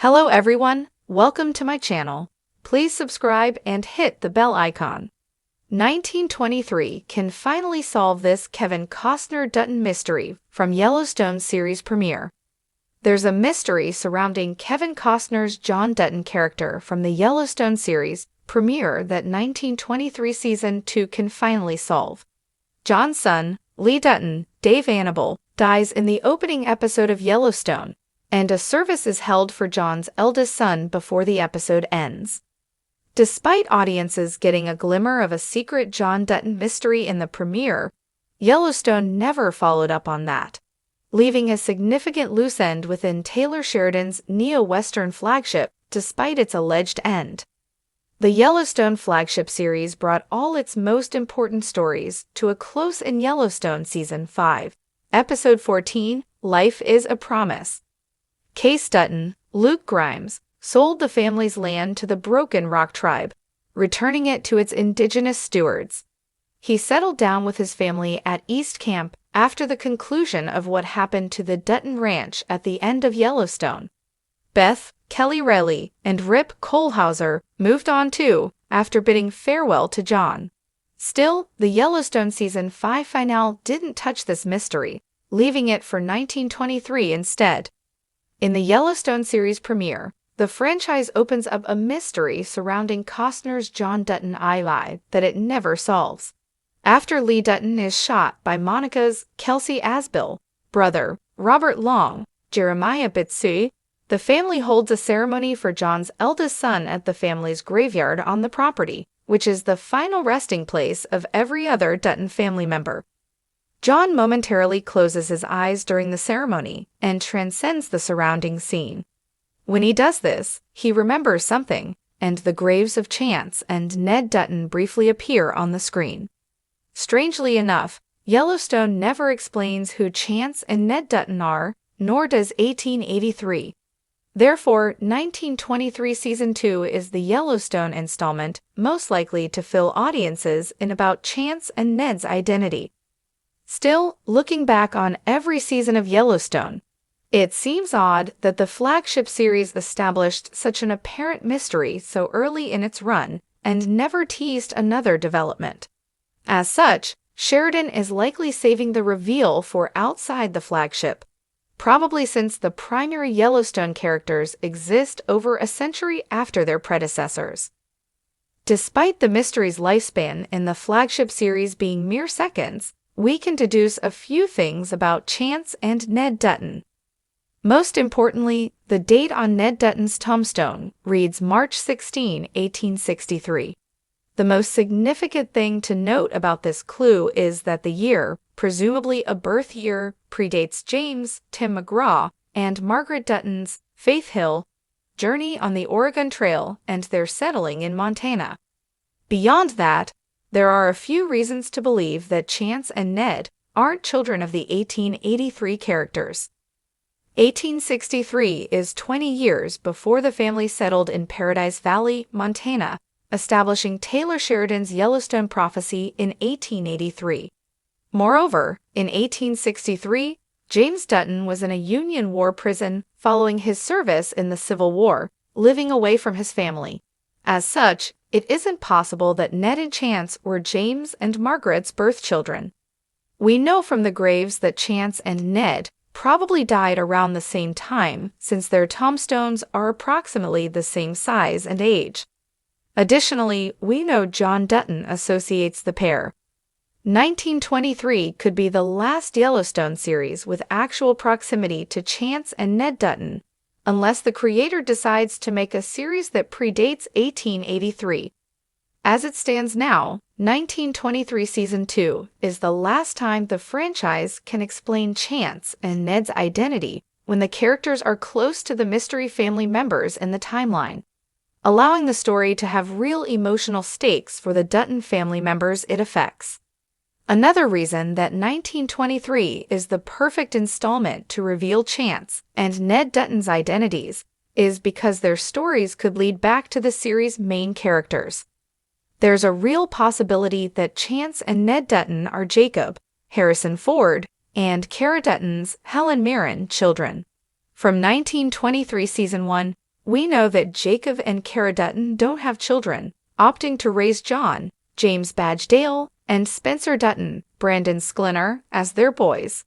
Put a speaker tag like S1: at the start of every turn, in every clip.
S1: Hello everyone, welcome to my channel. Please subscribe and hit the bell icon. 1923 can finally solve this Kevin Costner Dutton mystery from Yellowstone series premiere. There's a mystery surrounding Kevin Costner's John Dutton character from the Yellowstone series premiere that 1923 Season 2 can finally solve. John's son, Lee Dutton, Dave Annable, dies in the opening episode of Yellowstone, and a service is held for John's eldest son before the episode ends. Despite audiences getting a glimmer of a secret John Dutton mystery in the premiere, Yellowstone never followed up on that, leaving a significant loose end within Taylor Sheridan's neo-Western flagship despite its alleged end. The Yellowstone flagship series brought all its most important stories to a close in Yellowstone Season 5, Episode 14, Life is a Promise. Case Dutton, Luke Grimes, sold the family's land to the Broken Rock tribe, returning it to its indigenous stewards. He settled down with his family at East Camp after the conclusion of what happened to the Dutton Ranch at the end of Yellowstone. Beth, Kelly Relly, and Rip Kohlhauser moved on too after bidding farewell to John. Still, the Yellowstone Season 5 finale didn't touch this mystery, leaving it for 1923 instead. In the Yellowstone series premiere, the franchise opens up a mystery surrounding Costner's John Dutton lie that it never solves. After Lee Dutton is shot by Monica's Kelsey Asbill brother, Robert Long, Jeremiah Bitsui, the family holds a ceremony for John's eldest son at the family's graveyard on the property, which is the final resting place of every other Dutton family member. John momentarily closes his eyes during the ceremony and transcends the surrounding scene. When he does this, he remembers something, and the graves of Chance and Ned Dutton briefly appear on the screen. Strangely enough, Yellowstone never explains who Chance and Ned Dutton are, nor does 1883. Therefore, 1923 Season 2 is the Yellowstone installment most likely to fill audiences in about Chance and Ned's identity. Still, looking back on every season of Yellowstone, it seems odd that the flagship series established such an apparent mystery so early in its run and never teased another development. As such, Sheridan is likely saving the reveal for outside the flagship, probably since the primary Yellowstone characters exist over a century after their predecessors. Despite the mystery's lifespan in the flagship series being mere seconds, we can deduce a few things about Chance and Ned Dutton. Most importantly, the date on Ned Dutton's tombstone reads March 16, 1863. The most significant thing to note about this clue is that the year, presumably a birth year, predates James Tim McGraw and Margaret Dutton's Faith Hill journey on the Oregon Trail and their settling in Montana. Beyond that, there are a few reasons to believe that Chance and Ned aren't children of the 1883 characters. 1863 is 20 years before the family settled in Paradise Valley, Montana, establishing Taylor Sheridan's Yellowstone prophecy in 1883. Moreover, in 1863, James Dutton was in a Union war prison following his service in the Civil War, living away from his family. As such, it isn't possible that Ned and Chance were James and Margaret's birth children. We know from the graves that Chance and Ned probably died around the same time, since their tombstones are approximately the same size and age. Additionally, we know John Dutton associates the pair. 1923 could be the last Yellowstone series with actual proximity to Chance and Ned Dutton, unless the creator decides to make a series that predates 1883. As it stands now, 1923 Season 2 is the last time the franchise can explain Chance and Ned's identity when the characters are close to the mystery family members in the timeline, allowing the story to have real emotional stakes for the Dutton family members it affects. Another reason that 1923 is the perfect installment to reveal Chance and Ned Dutton's identities is because their stories could lead back to the series' main characters. There's a real possibility that Chance and Ned Dutton are Jacob, Harrison Ford, and Cara Dutton's Helen Mirren children. From 1923 Season 1, We know that Jacob and Kara Dutton don't have children, opting to raise John, James Badge Dale, and Spencer Dutton, Brandon Sklinner, as their boys.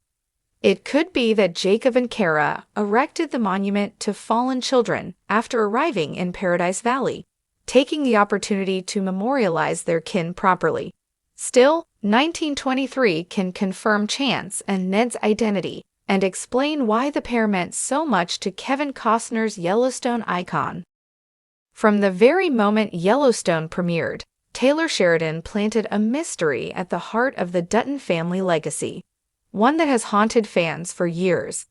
S1: It could be that Jacob and Kara erected the monument to fallen children after arriving in Paradise Valley, taking the opportunity to memorialize their kin properly. Still, 1923 can confirm Chance and Ned's identity and explain why the pair meant so much to Kevin Costner's Yellowstone icon. From the very moment Yellowstone premiered, Taylor Sheridan planted a mystery at the heart of the Dutton family legacy, one that has haunted fans for years.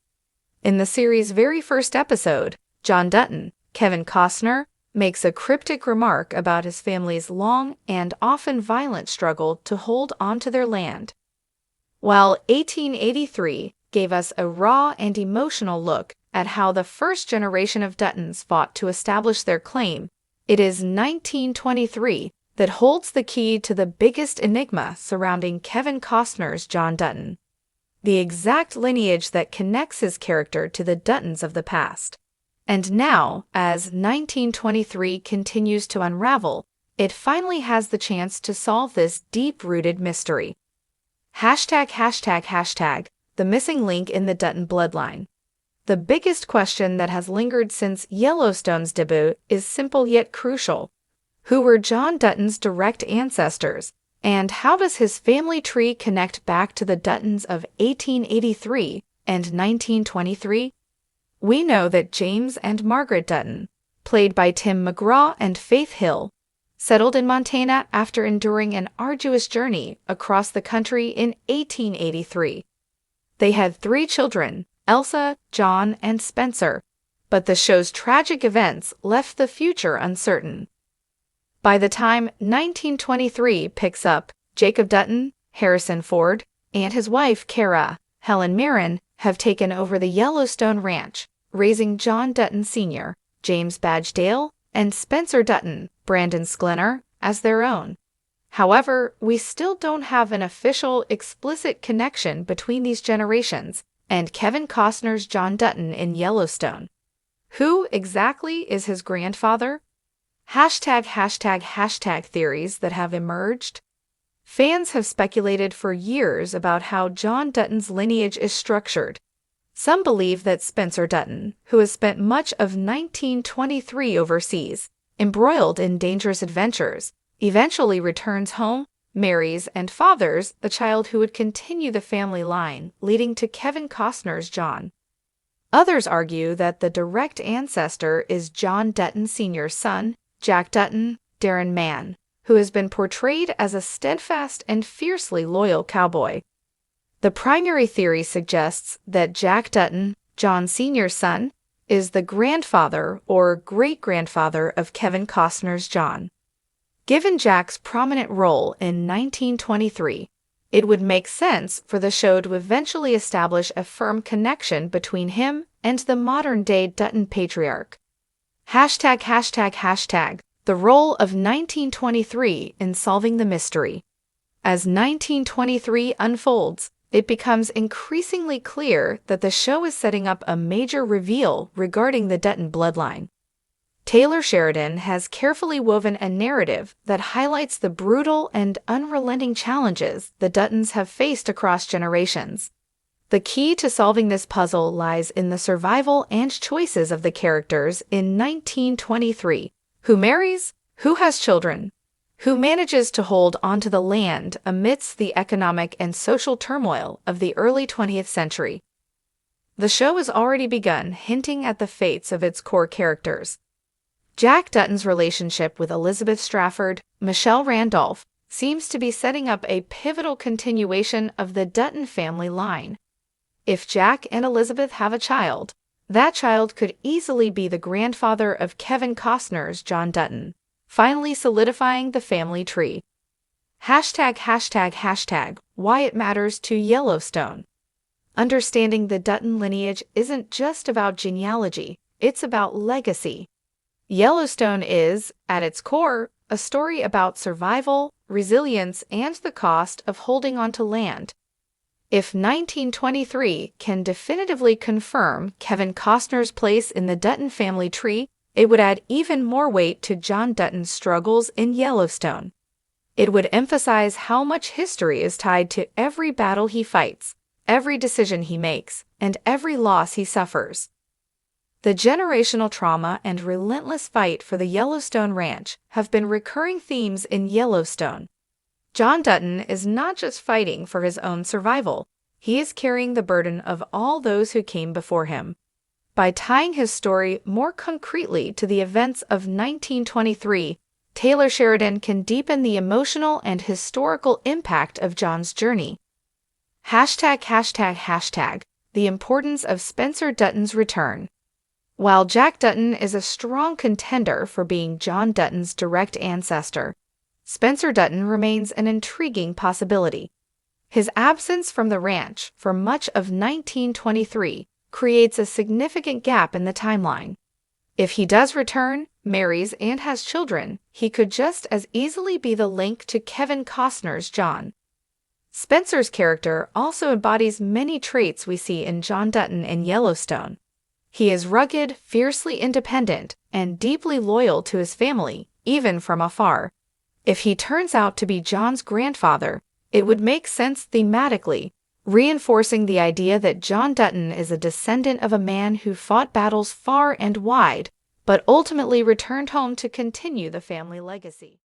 S1: In the series' very first episode, John Dutton, Kevin Costner, makes a cryptic remark about his family's long and often violent struggle to hold onto their land. While 1883 gave us a raw and emotional look at how the first generation of Duttons fought to establish their claim, it is 1923 that holds the key to the biggest enigma surrounding Kevin Costner's John Dutton, the exact lineage that connects his character to the Duttons of the past. And now, as 1923 continues to unravel, it finally has the chance to solve this deep-rooted mystery. ###, the missing link in the Dutton bloodline. The biggest question that has lingered since Yellowstone's debut is simple yet crucial. Who were John Dutton's direct ancestors, and how does his family tree connect back to the Duttons of 1883 and 1923? We know that James and Margaret Dutton, played by Tim McGraw and Faith Hill, settled in Montana after enduring an arduous journey across the country in 1883. They had 3 children, Elsa, John, and Spencer, but the show's tragic events left the future uncertain. By the time 1923 picks up, Jacob Dutton, Harrison Ford, and his wife Kara, Helen Mirren, have taken over the Yellowstone Ranch, raising John Dutton Sr., James Badge Dale, and Spencer Dutton, Brandon Sklinner, as their own. However, we still don't have an official, explicit connection between these generations and Kevin Costner's John Dutton in Yellowstone. Who exactly is his grandfather? ### theories that have emerged. Fans have speculated for years about how John Dutton's lineage is structured. Some believe that Spencer Dutton, who has spent much of 1923 overseas, embroiled in dangerous adventures, eventually returns home, marries, and fathers the child who would continue the family line, leading to Kevin Costner's John. Others argue that the direct ancestor is John Dutton Sr.'s son, Jack Dutton, Darren Mann, who has been portrayed as a steadfast and fiercely loyal cowboy. The primary theory suggests that Jack Dutton, John Sr.'s son, is the grandfather or great-grandfather of Kevin Costner's John. Given Jack's prominent role in 1923, it would make sense for the show to eventually establish a firm connection between him and the modern-day Dutton patriarch. ###, the role of 1923 in solving the mystery. As 1923 unfolds, it becomes increasingly clear that the show is setting up a major reveal regarding the Dutton bloodline. Taylor Sheridan has carefully woven a narrative that highlights the brutal and unrelenting challenges the Duttons have faced across generations. The key to solving this puzzle lies in the survival and choices of the characters in 1923. Who marries? Who has children? Who manages to hold onto the land amidst the economic and social turmoil of the early 20th century? The show has already begun hinting at the fates of its core characters. Jack Dutton's relationship with Elizabeth Strafford, Michelle Randolph, seems to be setting up a pivotal continuation of the Dutton family line. If Jack and Elizabeth have a child, that child could easily be the grandfather of Kevin Costner's John Dutton, finally solidifying the family tree. ###, why it matters to Yellowstone. Understanding the Dutton lineage isn't just about genealogy, it's about legacy. Yellowstone is, at its core, a story about survival, resilience, and the cost of holding onto land. If 1923 can definitively confirm Kevin Costner's place in the Dutton family tree, It would add even more weight to John Dutton's struggles in Yellowstone. It would emphasize how much history is tied to every battle he fights, every decision he makes, and every loss he suffers. The generational trauma and relentless fight for the Yellowstone Ranch have been recurring themes in Yellowstone. John Dutton is not just fighting for his own survival, he is carrying the burden of all those who came before him. By tying his story more concretely to the events of 1923, Taylor Sheridan can deepen the emotional and historical impact of John's journey. ###, the importance of Spencer Dutton's return. While Jack Dutton is a strong contender for being John Dutton's direct ancestor, Spencer Dutton remains an intriguing possibility. His absence from the ranch for much of 1923 creates a significant gap in the timeline. If he does return, marries, and has children, he could just as easily be the link to Kevin Costner's John. Spencer's character also embodies many traits we see in John Dutton in Yellowstone. He is rugged, fiercely independent, and deeply loyal to his family, even from afar. If he turns out to be John's grandfather, it would make sense thematically, reinforcing the idea that John Dutton is a descendant of a man who fought battles far and wide, but ultimately returned home to continue the family legacy.